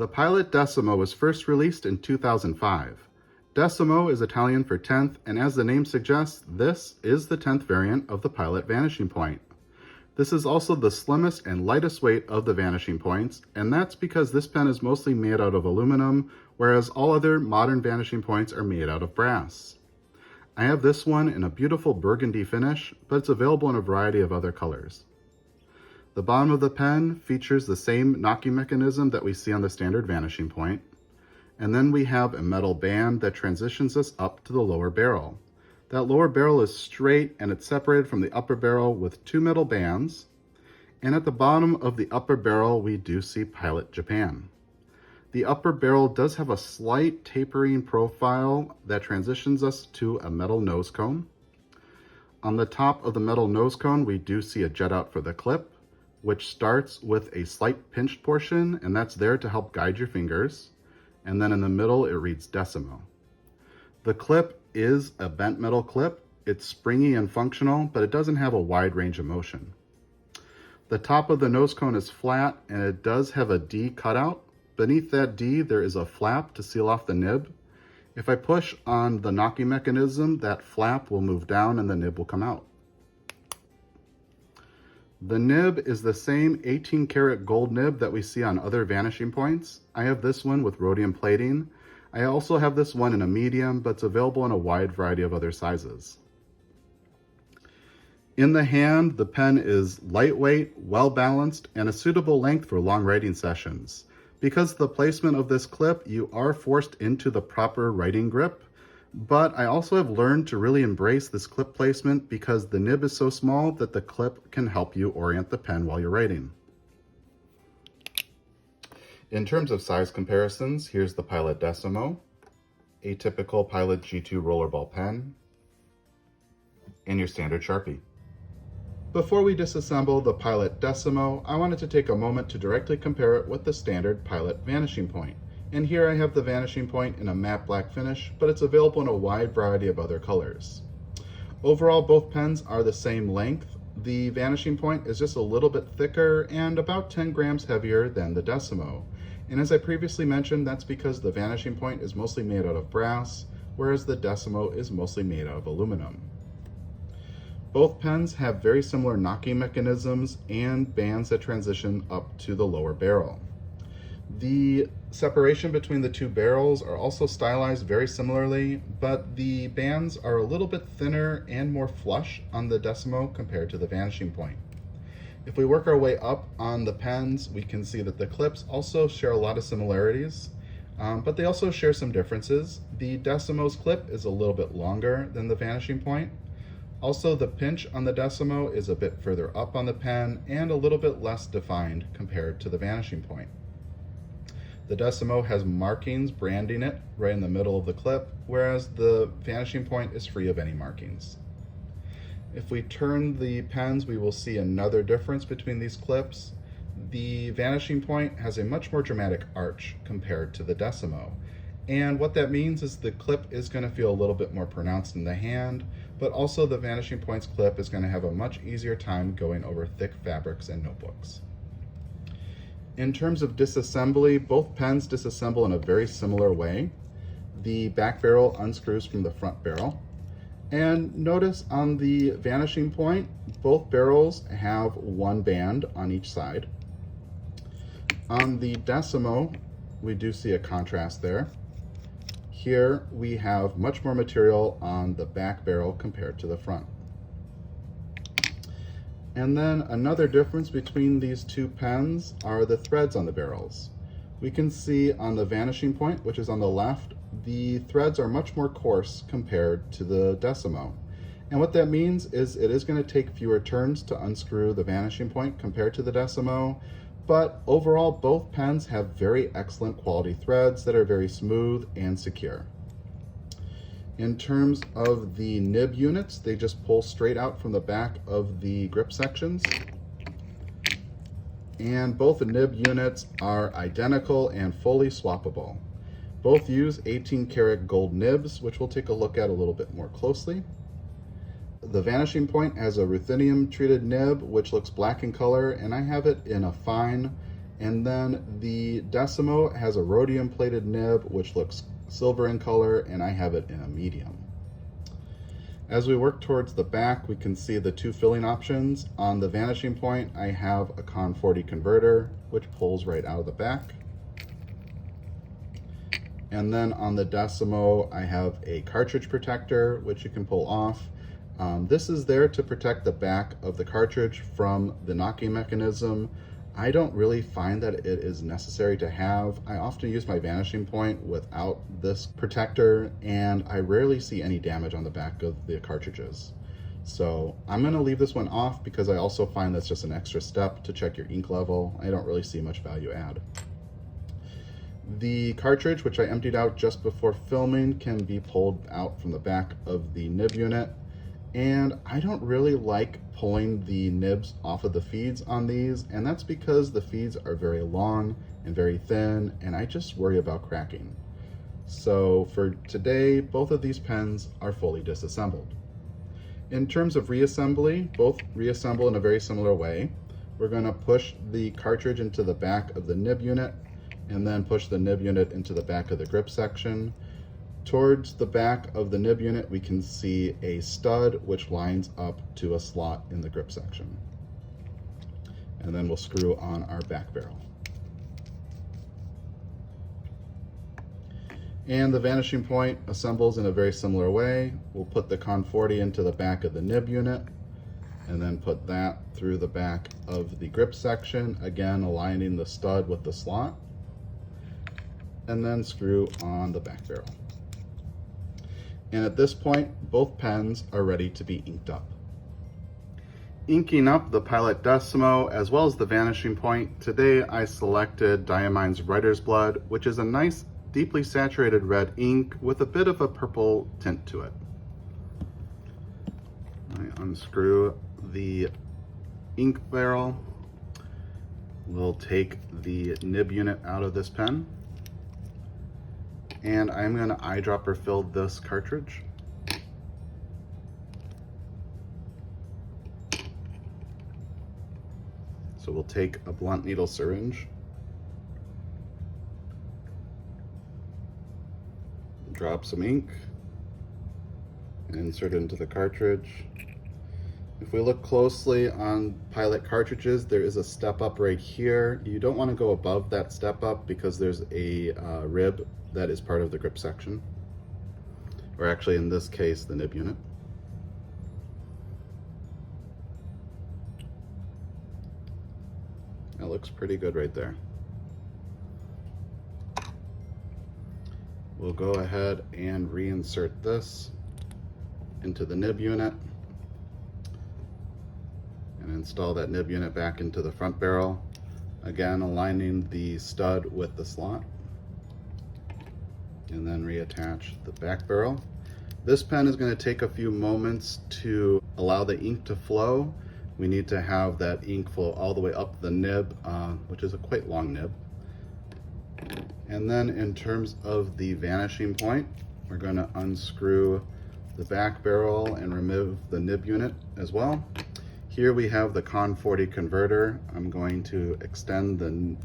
The Pilot Decimo was first released in 2005. Decimo is Italian for 10th, and as the name suggests, this is the 10th variant of the Pilot Vanishing Point. This is also the slimmest and lightest weight of the Vanishing Points, and that's because this pen is mostly made out of aluminum, whereas all other modern Vanishing Points are made out of brass. I have this one in a beautiful burgundy finish, but it's available in a variety of other colors. The bottom of the pen features the same knocking mechanism that we see on the standard Vanishing Point. And then we have a metal band that transitions us up to the lower barrel. That lower barrel is straight and it's separated from the upper barrel with two metal bands. And at the bottom of the upper barrel, we do see Pilot Japan. The upper barrel does have a slight tapering profile that transitions us to a metal nose cone. On the top of the metal nose cone, we do see a jet out for the clip, which starts with a slight pinched portion, and that's there to help guide your fingers. And then in the middle, it reads Decimo. The clip is a bent metal clip. It's springy and functional, but it doesn't have a wide range of motion. The top of the nose cone is flat, and it does have a D cutout. Beneath that D, there is a flap to seal off the nib. If I push on the knocking mechanism, that flap will move down and the nib will come out. The nib is the same 18 karat gold nib that we see on other Vanishing Points. I have this one with rhodium plating. I also have this one in a medium, but it's available in a wide variety of other sizes. In the hand, the pen is lightweight, well balanced, and a suitable length for long writing sessions. Because of the placement of this clip, you are forced into the proper writing grip. But I also have learned to really embrace this clip placement because the nib is so small that the clip can help you orient the pen while you're writing. In terms of size comparisons, here's the Pilot Decimo, a typical Pilot G2 rollerball pen, and your standard Sharpie. Before we disassemble the Pilot Decimo, I wanted to take a moment to directly compare it with the standard Pilot Vanishing Point. And here I have the Vanishing Point in a matte black finish, but it's available in a wide variety of other colors. Overall, both pens are the same length. The Vanishing Point is just a little bit thicker and about 10 grams heavier than the Decimo. And as I previously mentioned, that's because the Vanishing Point is mostly made out of brass, whereas the Decimo is mostly made out of aluminum. Both pens have very similar knocking mechanisms and bands that transition up to the lower barrel. The separation between the two barrels are also stylized very similarly, but the bands are a little bit thinner and more flush on the Decimo compared to the Vanishing Point. If we work our way up on the pens, we can see that the clips also share a lot of similarities, but they also share some differences. The Decimo's clip is a little bit longer than the Vanishing Point. Also, the pinch on the Decimo is a bit further up on the pen and a little bit less defined compared to the Vanishing Point. The Decimo has markings branding it right in the middle of the clip, whereas the Vanishing Point is free of any markings. If we turn the pens, we will see another difference between these clips. The Vanishing Point has a much more dramatic arch compared to the Decimo. And what that means is the clip is going to feel a little bit more pronounced in the hand, but also the Vanishing Point's clip is going to have a much easier time going over thick fabrics and notebooks. In terms of disassembly, both pens disassemble in a very similar way. The back barrel unscrews from the front barrel. And notice on the Vanishing Point, both barrels have one band on each side. On the Decimo, we do see a contrast there. Here we have much more material on the back barrel compared to the front. And then another difference between these two pens are the threads on the barrels. We can see on the Vanishing Point, which is on the left, the threads are much more coarse compared to the Decimo. And what that means is it is going to take fewer turns to unscrew the Vanishing Point compared to the Decimo, but overall both pens have very excellent quality threads that are very smooth and secure. In terms of the nib units, they just pull straight out from the back of the grip sections. And both the nib units are identical and fully swappable. Both use 18 karat gold nibs, which we'll take a look at a little bit more closely. The Vanishing Point has a ruthenium treated nib, which looks black in color, and I have it in a fine And then the Decimo has a rhodium plated nib, which looks silver in color, and I have it in a medium. As we work towards the back, we can see the two filling options. On the Vanishing Point, I have a Con 40 converter, which pulls right out of the back. And then on the Decimo, I have a cartridge protector, which you can pull off. This is there to protect the back of the cartridge from the knocking mechanism. I don't really find that it is necessary to have. I often use my Vanishing Point without this protector, and I rarely see any damage on the back of the cartridges. So I'm gonna leave this one off because I also find that's just an extra step to check your ink level. I don't really see much value add. The cartridge, which I emptied out just before filming, can be pulled out from the back of the nib unit. And I don't really like pulling the nibs off of the feeds on these, and that's because the feeds are very long and very thin, and I just worry about cracking. So for today, both of these pens are fully disassembled. In terms of reassembly, both reassemble in a very similar way. We're going to push the cartridge into the back of the nib unit, and then push the nib unit into the back of the grip section. Towards the back of the nib unit, we can see a stud which lines up to a slot in the grip section. And then we'll screw on our back barrel. And the Vanishing Point assembles in a very similar way. We'll put the Con 40 into the back of the nib unit, and then put that through the back of the grip section, again aligning the stud with the slot, and then screw on the back barrel. And at this point, both pens are ready to be inked up. Inking up the Pilot Decimo as well as the Vanishing Point, today I selected Diamine's Writer's Blood, which is a nice, deeply saturated red ink with a bit of a purple tint to it. I unscrew the ink barrel. We'll take the nib unit out of this pen. And I'm going to eyedropper fill this cartridge. So we'll take a blunt needle syringe, drop some ink, and insert it into the cartridge. If we look closely on Pilot cartridges, there is a step up right here. You don't want to go above that step up because there's a rib that is part of the grip section, or actually in this case, the nib unit. That looks pretty good right there. We'll go ahead and reinsert this into the nib unit and install that nib unit back into the front barrel, again aligning the stud with the slot, and then reattach the back barrel. This pen is going to take a few moments to allow the ink to flow. We need to have that ink flow all the way up the nib, which is a quite long nib. And then in terms of the Vanishing Point, we're going to unscrew the back barrel and remove the nib unit as well. Here we have the Con 40 converter. I'm going to extend the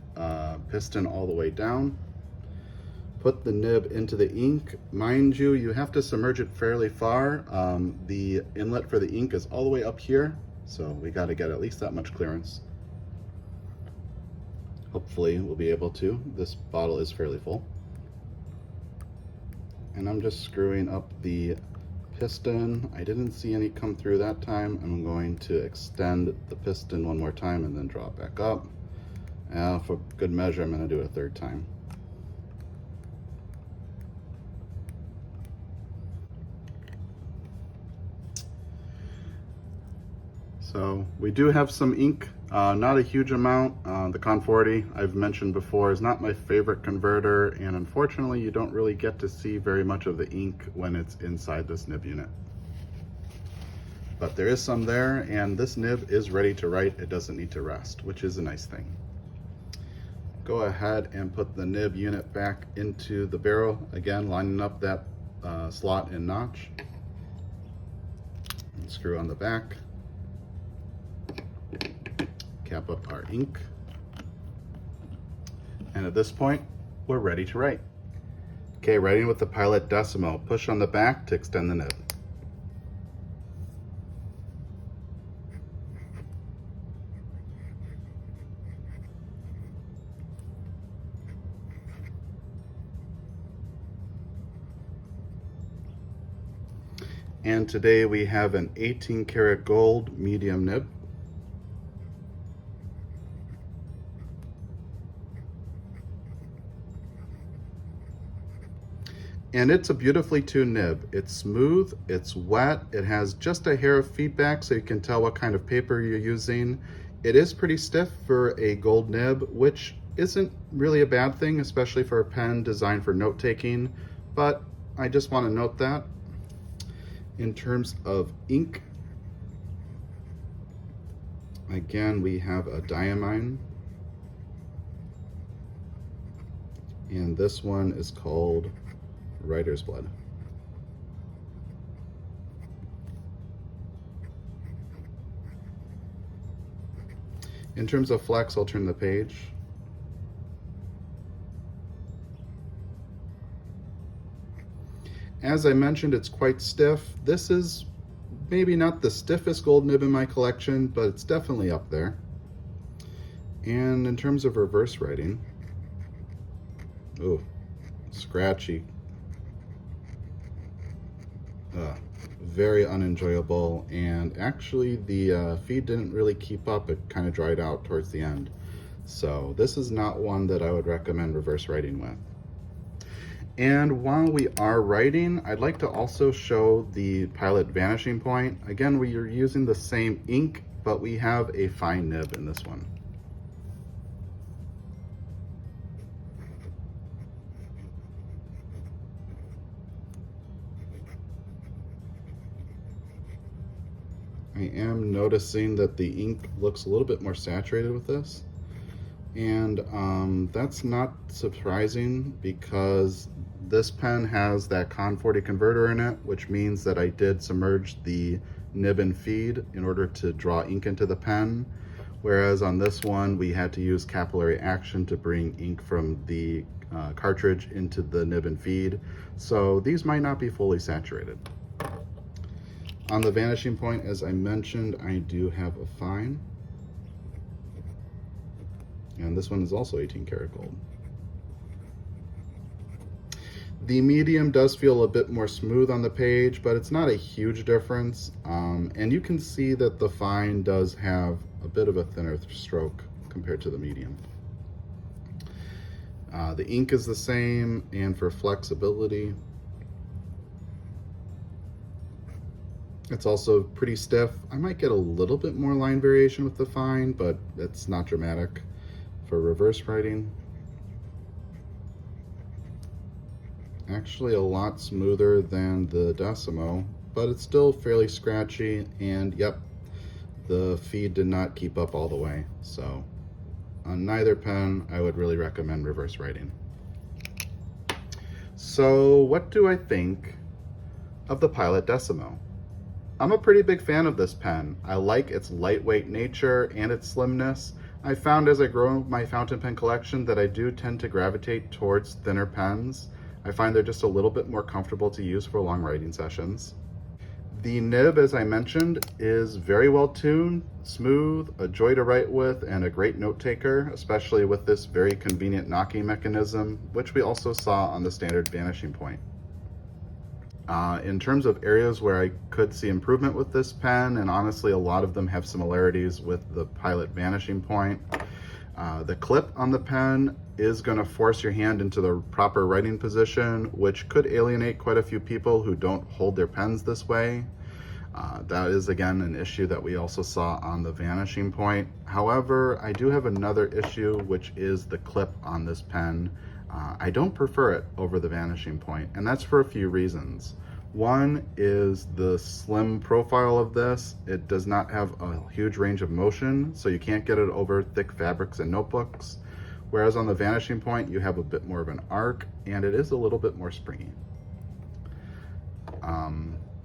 piston all the way down. Put the nib into the ink. Mind you, you have to submerge it fairly far. The inlet for the ink is all the way up here, so we got to get at least that much clearance. Hopefully we'll be able to. This bottle is fairly full. And I'm just screwing up the piston. I didn't see any come through that time. I'm going to extend the piston one more time and then draw it back up. For good measure, I'm going to do it a third time. So we do have some ink, not a huge amount. The Con 40, I've mentioned before, is not my favorite converter, and unfortunately you don't really get to see very much of the ink when it's inside this nib unit. But there is some there, and this nib is ready to write. It doesn't need to rest, which is a nice thing. Go ahead and put the nib unit back into the barrel, again lining up that slot and notch. And screw on the back. Cap up our ink. And at this point, we're ready to write. Okay, writing with the Pilot Decimo. Push on the back to extend the nib. And today we have an 18 karat gold medium nib. And it's a beautifully tuned nib. It's smooth, it's wet, it has just a hair of feedback so you can tell what kind of paper you're using. It is pretty stiff for a gold nib, which isn't really a bad thing, especially for a pen designed for note taking, but I just want to note that. In terms of ink, again, we have a diamine, and this one is called Writer's Blood. In terms of flex, I'll turn the page. As I mentioned, it's quite stiff. This is maybe not the stiffest gold nib in my collection, but it's definitely up there. And in terms of reverse writing, oh, scratchy. Very unenjoyable, and actually the feed didn't really keep up. It kind of dried out towards the end. So this is not one that I would recommend reverse writing with. And while we are writing, I'd like to also show the Pilot Vanishing Point. Again, we are using the same ink, but we have a fine nib in this one. I am noticing that the ink looks a little bit more saturated with this. And that's not surprising because this pen has that Con 40 converter in it, which means that I did submerge the nib and feed in order to draw ink into the pen. Whereas on this one, we had to use capillary action to bring ink from the cartridge into the nib and feed. So these might not be fully saturated. On the Vanishing Point, as I mentioned, I do have a fine. And this one is also 18 karat gold. The medium does feel a bit more smooth on the page, but it's not a huge difference. And you can see that the fine does have a bit of a thinner stroke compared to the medium. The ink is the same, and for flexibility, it's also pretty stiff. I might get a little bit more line variation with the fine, but it's not dramatic. For reverse writing, actually a lot smoother than the Decimo, but it's still fairly scratchy, and yep, the feed did not keep up all the way. So on neither pen, I would really recommend reverse writing. So what do I think of the Pilot Decimo? I'm a pretty big fan of this pen. I like its lightweight nature and its slimness. I found as I grow my fountain pen collection that I do tend to gravitate towards thinner pens. I find they're just a little bit more comfortable to use for long writing sessions. The nib, as I mentioned, is very well tuned, smooth, a joy to write with, and a great note taker, especially with this very convenient knocking mechanism, which we also saw on the standard Vanishing Point. In terms of areas where I could see improvement with this pen, and honestly a lot of them have similarities with the Pilot Vanishing Point, the clip on the pen is going to force your hand into the proper writing position, which could alienate quite a few people who don't hold their pens this way. That is again an issue that we also saw on the Vanishing Point. However, I do have another issue, which is the clip on this pen. I don't prefer it over the Vanishing Point, and that's for a few reasons. One is the slim profile of this. It does not have a huge range of motion, so you can't get it over thick fabrics and notebooks. Whereas on the Vanishing Point, you have a bit more of an arc, and it is a little bit more springy.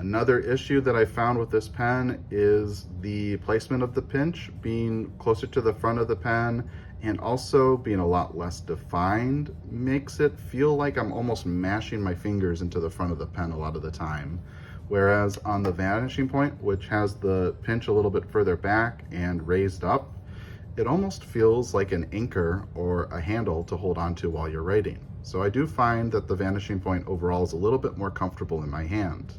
Another issue that I found with this pen is the placement of the pinch being closer to the front of the pen and also being a lot less defined makes it feel like I'm almost mashing my fingers into the front of the pen a lot of the time. Whereas on the Vanishing Point, which has the pinch a little bit further back and raised up, it almost feels like an anchor or a handle to hold onto while you're writing. So I do find that the Vanishing Point overall is a little bit more comfortable in my hand.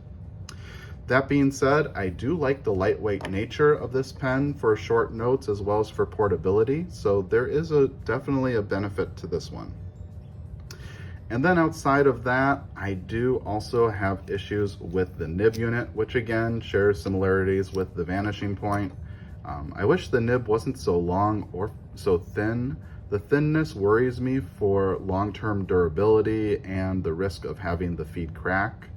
That being said, I do like the lightweight nature of this pen for short notes as well as for portability, so there is definitely a benefit to this one. And then outside of that, I do also have issues with the nib unit, which again shares similarities with the Vanishing Point. I wish the nib wasn't so long or so thin. The thinness worries me for long-term durability and the risk of having the feed crack.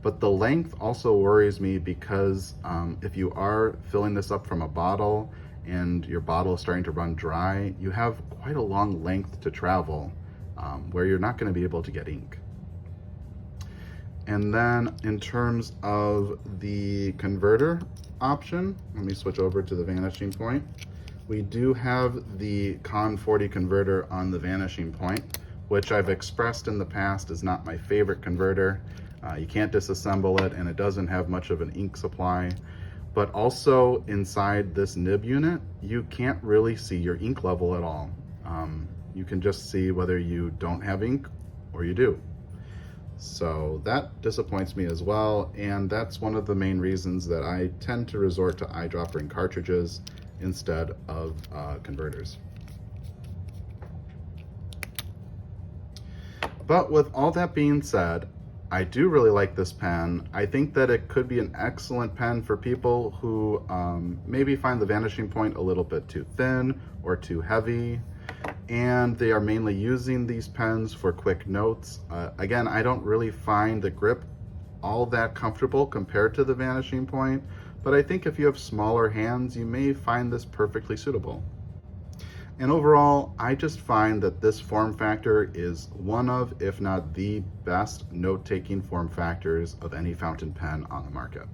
But the length also worries me because if you are filling this up from a bottle and your bottle is starting to run dry, you have quite a long length to travel where you're not going to be able to get ink. And then in terms of the converter option, let me switch over to the Vanishing Point. We do have the Con 40 converter on the Vanishing Point, which I've expressed in the past is not my favorite converter. You can't disassemble it, and it doesn't have much of an ink supply. But also inside this nib unit, you can't really see your ink level at all. You can just see whether you don't have ink or you do. So that disappoints me as well, and that's one of the main reasons that I tend to resort to eyedropper and cartridges instead of converters. But with all that being said, I do really like this pen. I think that it could be an excellent pen for people who maybe find the Vanishing Point a little bit too thin or too heavy, and they are mainly using these pens for quick notes. Again, I don't really find the grip all that comfortable compared to the Vanishing Point, but I think if you have smaller hands, you may find this perfectly suitable. And overall, I just find that this form factor is one of, if not the best note-taking form factors of any fountain pen on the market.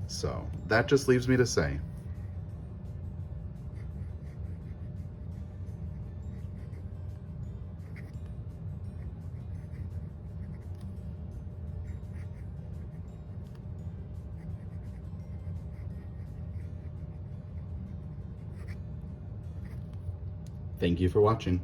So that just leaves me to say, thank you for watching.